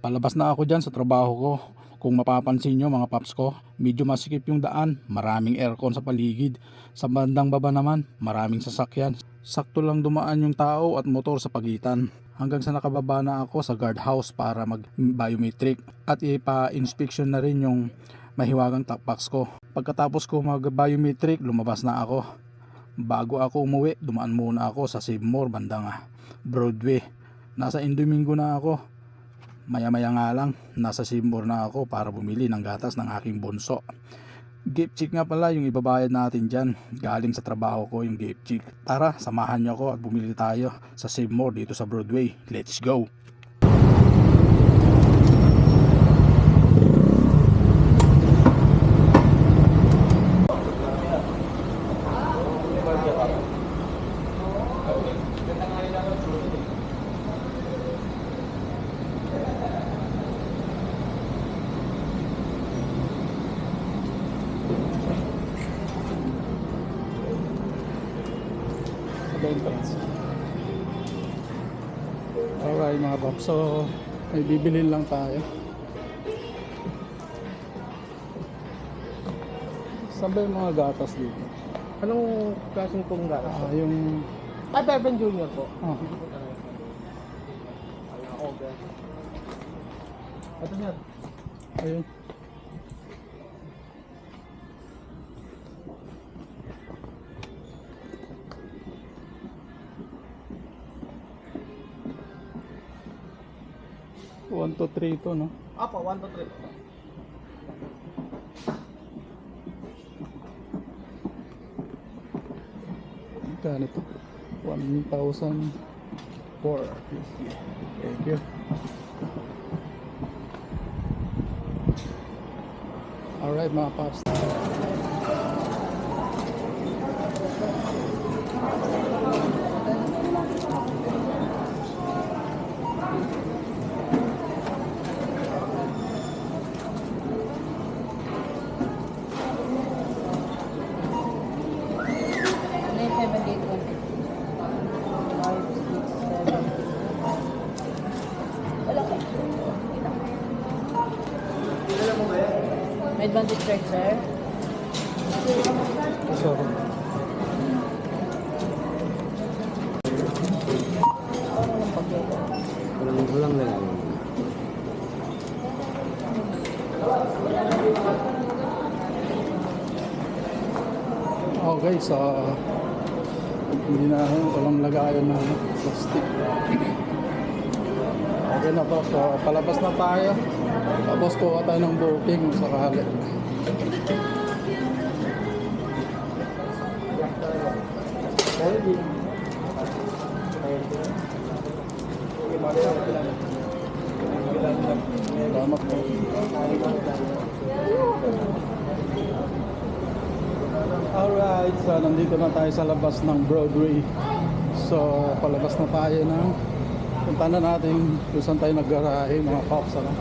Palabas na ako dyan sa trabaho ko. Kung mapapansin nyo mga paps ko, medyo masikip yung daan. Maraming aircon sa paligid. Sa bandang baba naman, maraming sasakyan. Sakto lang dumaan yung tao at motor sa pagitan. Hanggang sa nakababa na ako sa guardhouse para mag-biometric at ipa-inspection na rin yung mahiwagang takbox ko. Pagkatapos ko mag-biometric, lumabas na ako. Bago ako umuwi, dumaan muna ako sa Save More bandang Broadway. Nasa Indomingo na ako. Maya-maya nga lang, nasa Save More na ako para bumili ng gatas ng aking bunso. Gift check nga pala yung ibabayad natin dyan. Galing sa trabaho ko yung gift check. Tara, samahan nyo ako at bumili tayo sa Save More dito sa Broadway. Let's go! Entrance. Alright mga paps, so may bibilhin lang tayo. Saan ba yung mga gatas dito? Anong klaseng pong gatas? Yung... Bourbon Junior po. Ito niya. Ayun. One to three ito, no? Apo, 1 to 3. Magkano ito? 1,450. Thank you. Alright mga paps. May advantage card, sir. Sorry. Walang na lang. Okay, so hindi na walang lagayan ng plastic. Okay na po, so palabas na tayo. Tapos kuha tayo ng booking sakali. Salamat po. Alright, so nandito na tayo sa labas ng Broadway. So palabas na tayo ng punta na natin kung saan tayo naggarahe mga pops, ano?